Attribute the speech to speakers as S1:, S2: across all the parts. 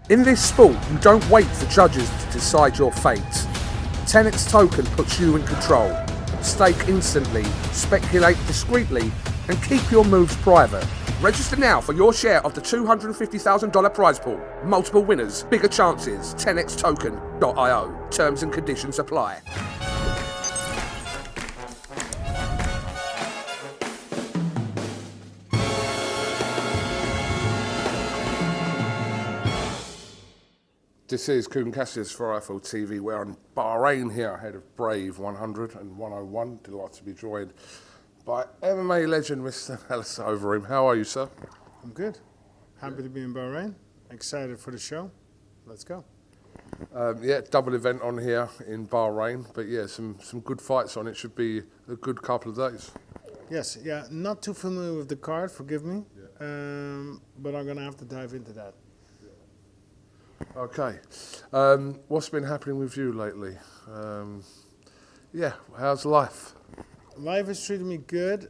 S1: In this sport, you don't wait for judges to decide your fate. TenexToken puts you in control. Stake instantly, speculate discreetly, and keep your moves private. Register now for your share of the $250,000 prize pool. Multiple winners, bigger chances. TenexToken.io. Terms and conditions apply. This is Kugan Cassius for IFL TV. We're on Bahrain here, ahead of Brave 100 and 101. Delighted to be joined by MMA legend Mr. Alistair Overeem. How are you, sir?
S2: I'm good. Happy to be in Bahrain. Excited for the show. Let's go.
S1: Yeah, double event on here in Bahrain, but yeah, some good fights on. It should be a good couple of days.
S2: Yes, yeah, not too familiar with the card, forgive me, but I'm going to have to dive into that.
S1: Okay. What's been happening with you lately? Yeah, how's life?
S2: Life is treating me good.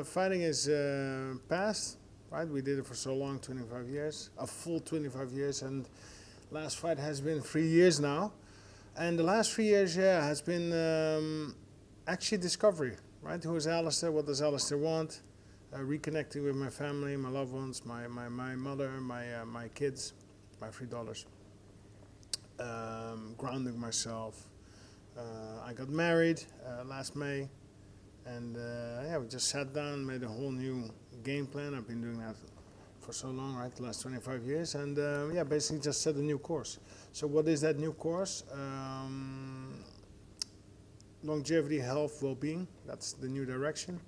S2: Fighting is past, right? We did it for so long, 25 years, a full 25 years, and last fight has been 3 years now. And the last 3 years, yeah, has been actually discovery, right? Who is Alistair? What does Alistair want? Reconnecting with my family, my loved ones, my mother, my kids. My $3. Grounding myself. I got married last May, and yeah, we just sat down, made a whole new game plan. I've been doing that for so long, right? The last 25 years, and yeah, basically just set a new course. So what is that new course? Longevity, health, well-being. That's the new direction.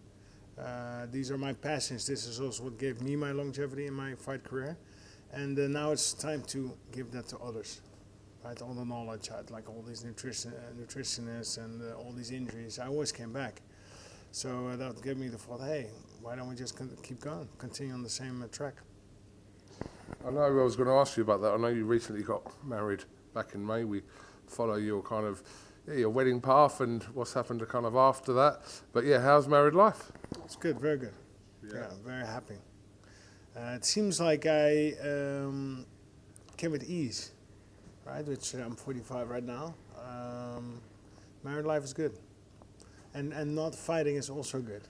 S2: These are my passions. This is also what gave me my longevity in my fight career. And now it's time to give that to others, right? All the knowledge, like all these nutritionists and all these injuries, I always came back. So that gave me the thought, hey, why don't we just keep going, continue on the same track?
S1: I know I was going to ask you about that. I know you recently got married back in May. We follow your kind of, yeah, your wedding path and what's happened to kind of after that. But yeah, how's married life?
S2: It's good, very good. Yeah, very happy. It seems like I came with ease, right? Which I'm 45 right now. Married life is good, and not fighting is also good.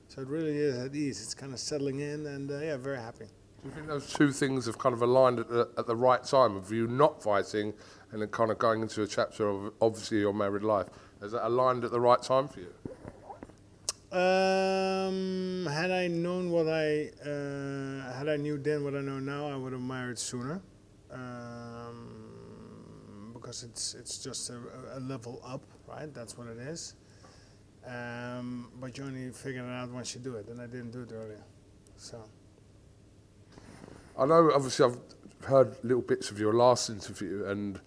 S2: So it really is at ease. It's kind of settling in, and yeah, very happy.
S1: Do you think those two things have kind of aligned at the right time of you not fighting and then kind of going into a chapter of obviously your married life? Has that aligned at the right time for you?
S2: Had I known what had I knew then what I know now, I would have married sooner. Because it's just a level up, right? That's what it is. But you only figure it out once you do it, and I didn't do it earlier. So.
S1: I know, obviously, I've heard little bits of your last interview and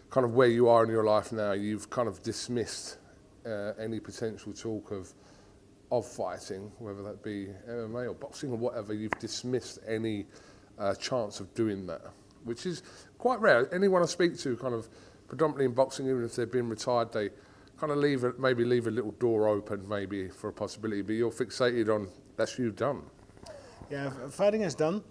S1: kind of where you are in your life now. You've kind of dismissed any potential talk of fighting, whether that be MMA or boxing or whatever. You've dismissed any chance of doing that, which is quite rare. Anyone I speak to, kind of predominantly in boxing, even if they've been retired, they kind of maybe leave a little door open maybe for a possibility, but you're fixated on that's you done.
S2: Yeah, fighting is done.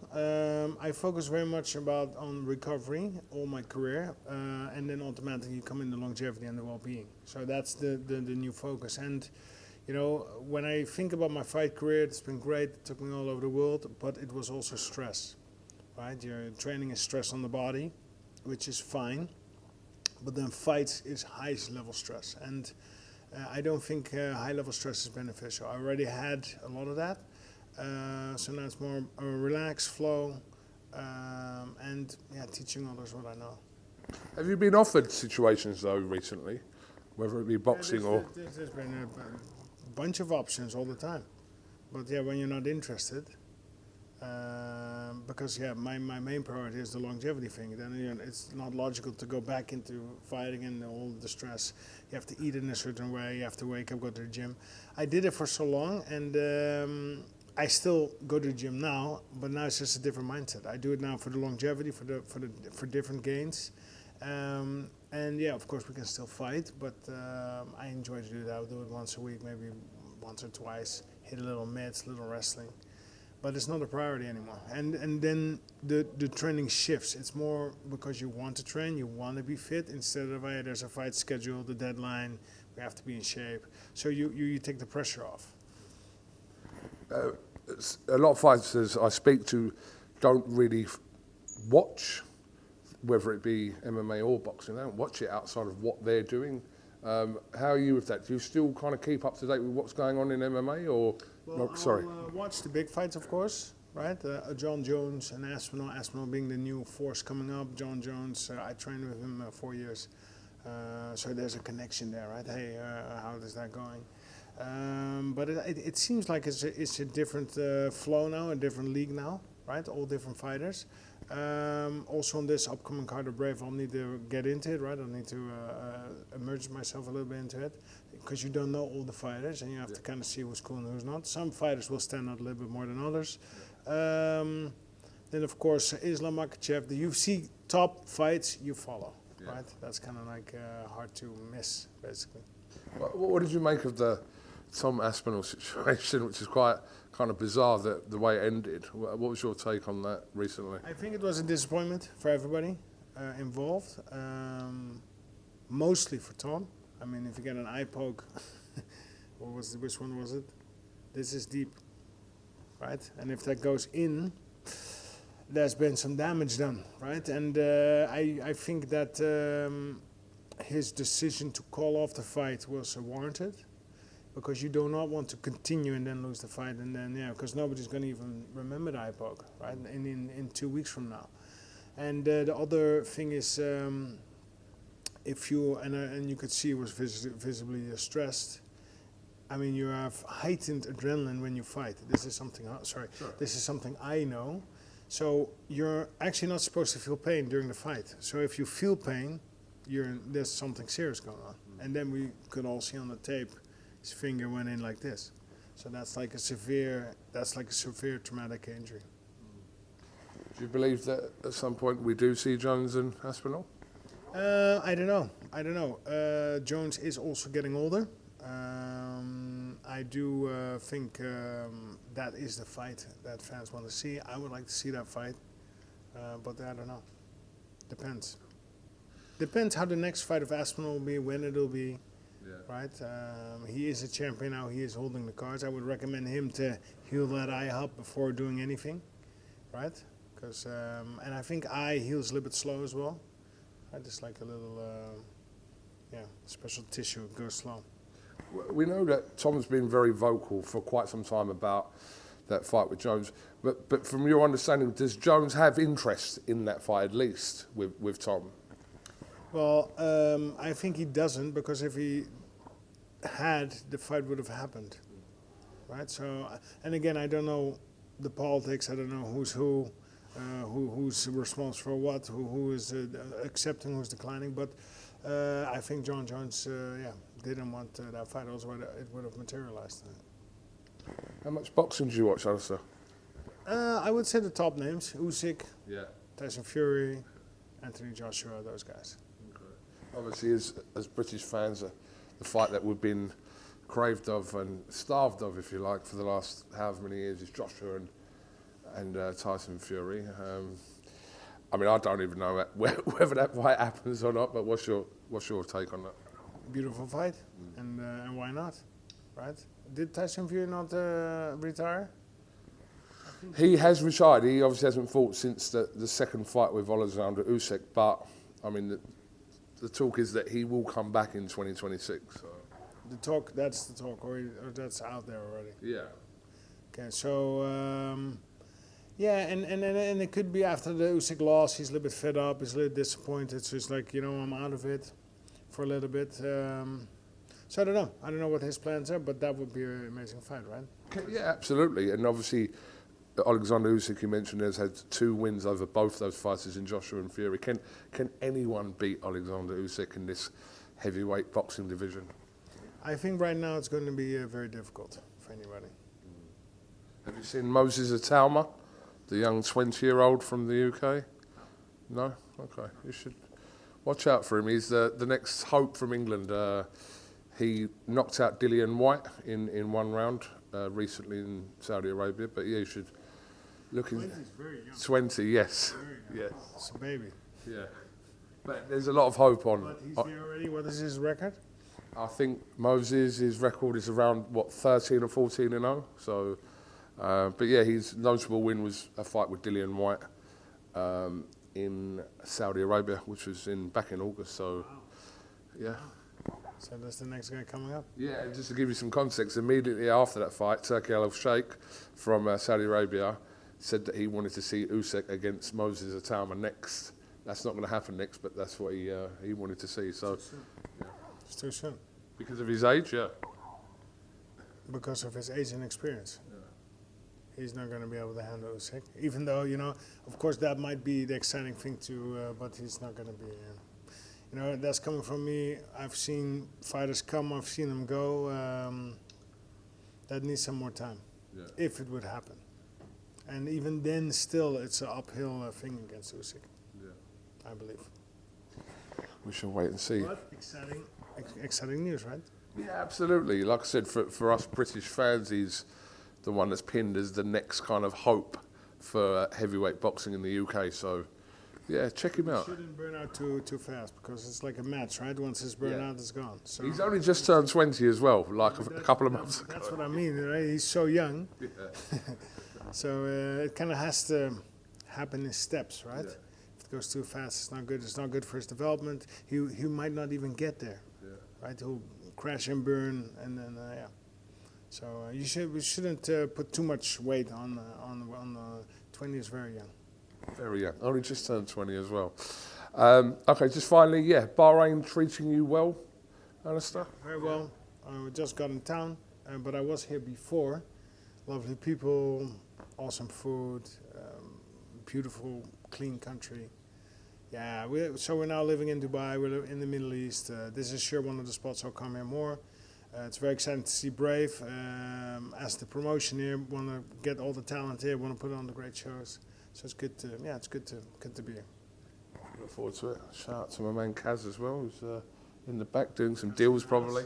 S2: I focus very much on recovery all my career, and then automatically you come in the longevity and the well-being. So that's the new focus. And you know, when I think about my fight career, it's been great. It took me all over the world, but it was also stress, right? Your training is stress on the body, which is fine, but then fights is highest level stress. And I don't think high level stress is beneficial. I already had a lot of that. So now it's more a relaxed flow, and yeah, teaching others what I know.
S1: Have you been offered situations though recently, whether it be boxing or?
S2: There's been a bunch of options all the time, but yeah, when you're not interested, because yeah, my main priority is the longevity thing. Then you know, it's not logical to go back into fighting and all the stress. You have to eat in a certain way. You have to wake up, go to the gym. I did it for so long, and I still go to the gym now, but now it's just a different mindset. I do it now for the longevity, for different gains. And yeah, of course we can still fight, but I enjoy to do that. I'll do it once a week, maybe once or twice, hit a little mitts, little wrestling. but it's not a priority anymore. And then the training shifts. It's more because you want to train, you want to be fit, instead of, hey, there's a fight schedule, the deadline, we have to be in shape. So you take the pressure off.
S1: A lot of fighters I speak to don't really watch, whether it be MMA or boxing, they don't watch it outside of what they're doing. How are you with that? Do you still kind of keep up to date with what's going on in MMA, or
S2: Well,
S1: no, sorry?
S2: I'll watch the big fights, of course, right? Jon Jones and Aspinall being the new force coming up. Jon Jones, I trained with him 4 years. So there's a connection there, right? Hey, how is that going? But it seems like it's a different flow now, a different league now, right? All different fighters. Also on this upcoming card of Brave, I'll need to get into it, right? I'll need to immerse myself a little bit into it, because you don't know all the fighters, and you have to kind of see who's cool and who's not. Some fighters will stand out a little bit more than others. Then of course Islam Makhachev, the UFC top fights you follow, right? That's kind of like hard to miss, basically.
S1: What did you make of the Tom Aspinall situation, which is quite kind of bizarre, that the way it ended? What was your take on that recently?
S2: I think it was a disappointment for everybody involved, mostly for Tom. I mean, if you get an eye poke, which one was it? This is deep, right? And if that goes in, there's been some damage done, right? And I think that his decision to call off the fight was warranted, because you do not want to continue and then lose the fight, and then, because nobody's going to even remember the eye poke, right? In 2 weeks from now. And the other thing is, if you, and you could see he was visibly stressed. I mean, you have heightened adrenaline when you fight. This is something, This is something I know. So you're actually not supposed to feel pain during the fight. So if you feel pain, there's something serious going on. And then we could all see on the tape, his finger went in like this. So that's like a severe traumatic injury.
S1: Do you believe that at some point we do see Jones and Aspinall?
S2: I don't know. Jones is also getting older. I do think that is the fight that fans want to see. I would like to see that fight, but I don't know. Depends. Depends how the next fight of Aspinall will be, when it'll be. Right? He is a champion now. He is holding the cards. I would recommend him to heal that eye up before doing anything, right? Because and I think eye heals a little bit slow as well. Just like a little, special tissue. It goes slow.
S1: We know that Tom's been very vocal for quite some time about that fight with Jones. But from your understanding, does Jones have interest in that fight at least with Tom?
S2: Well, I think he doesn't, because if he had, the fight would have happened, right? So, and again, I don't know the politics. I don't know who's who's responsible for what, who is accepting, who's declining. But I think Jon Jones, didn't want that fight. Also, it would have materialized.
S1: How much boxing do you watch, Alistair?
S2: I would say the top names: Usyk,
S1: Tyson
S2: Fury, Anthony Joshua, those guys.
S1: Obviously, as British fans, the fight that we've been craved of and starved of, if you like, for the last however many years is Joshua and Tyson Fury. I mean, I don't even know whether that fight happens or not, but what's your take on that?
S2: Beautiful fight, and why not, right? Did Tyson Fury not retire?
S1: He has retired. He obviously hasn't fought since the second fight with Oleksandr Usyk, but I mean, the talk is that he will come back in 2026. So.
S2: That's the talk, or that's out there already.
S1: Yeah.
S2: Okay, so and it could be after the Usyk loss, he's a little bit fed up, he's a little disappointed, so it's like, I'm out of it for a little bit. So I don't know what his plans are, but that would be an amazing fight, right?
S1: Yeah, absolutely, and obviously Oleksandr Usyk, you mentioned, has had 2 wins over both those fighters in Joshua and Fury. Can anyone beat Oleksandr Usyk in this heavyweight boxing division?
S2: I think right now it's going to be very difficult for anybody.
S1: Have you seen Moses Itauma, the young 20-year-old from the UK? No? Okay, you should watch out for him. He's the next hope from England. He knocked out Dillian White in one round recently in Saudi Arabia, but yeah, you should looking
S2: 20 is very young.
S1: 20, yes.
S2: Very young.
S1: Yes.
S2: It's a baby.
S1: Yeah. But there's a lot of hope on.
S2: But he's there already. What is his record?
S1: I think Moses, his record is around, 13 or 14 and 0. So, but yeah, his notable win was a fight with Dillian White in Saudi Arabia, which was back in August. So, yeah.
S2: So that's the next guy coming up?
S1: Yeah, and just to give you some context, immediately after that fight, Turki Al-Sheikh from Saudi Arabia said that he wanted to see Usyk against Moses Itauma next. That's not going to happen next, but that's what he wanted to see. So, yeah.
S2: It's too soon.
S1: Because of his age, yeah.
S2: Because of his age and experience. He's not going to be able to handle Usyk. Even though, of course that might be the exciting thing too, but he's not going to be... that's coming from me. I've seen fighters come, I've seen them go. That needs some more time, if it would happen. And even then, still, it's an uphill thing against Usyk, I believe.
S1: We shall wait and see.
S2: But exciting news, right?
S1: Yeah, absolutely. Like I said, for us British fans, he's the one that's pinned as the next kind of hope for heavyweight boxing in the UK. So, yeah, check him out.
S2: Shouldn't burn out too fast, because it's like a match, right? Once it's burned out, it's gone. So
S1: he's only just turned 20 as well, like a couple of months ago.
S2: That's what I mean, right? He's so young.
S1: Yeah.
S2: So it kind of has to happen in steps, right?
S1: Yeah.
S2: If it goes too fast, it's not good. It's not good for his development. He might not even get there, right? He'll crash and burn, and then So we shouldn't put too much weight on the 20 is very young.
S1: Very young. Only just turned 20 as well. Okay, just finally, Bahrain treating you well, Alistair?
S2: Very well. We just got in town, but I was here before. Lovely people, awesome food, beautiful, clean country. Yeah, so we're now living in Dubai. We're in the Middle East. This is sure one of the spots I'll come here more. It's very exciting to see Brave. As the promotion here, want to get all the talent here, want to put on the great shows. So it's good to, it's good to be here.
S1: Look forward to it. Shout out to my man Kaz as well, who's in the back doing some deals probably.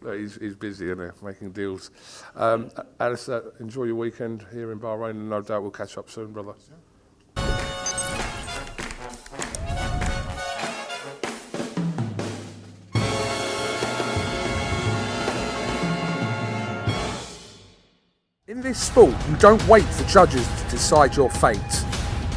S1: No, he's busy, isn't he, making deals. Alistair, enjoy your weekend here in Bahrain, and no doubt we'll catch up soon, brother.
S3: In this sport, you don't wait for judges to decide your fate.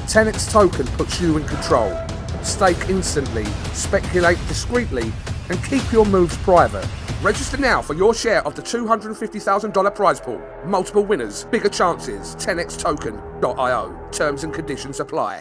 S3: TenexToken puts you in control. Stake instantly, speculate discreetly, and keep your moves private. Register now for your share of the $250,000 prize pool. Multiple winners, bigger chances. TenexToken.io. Terms and conditions apply.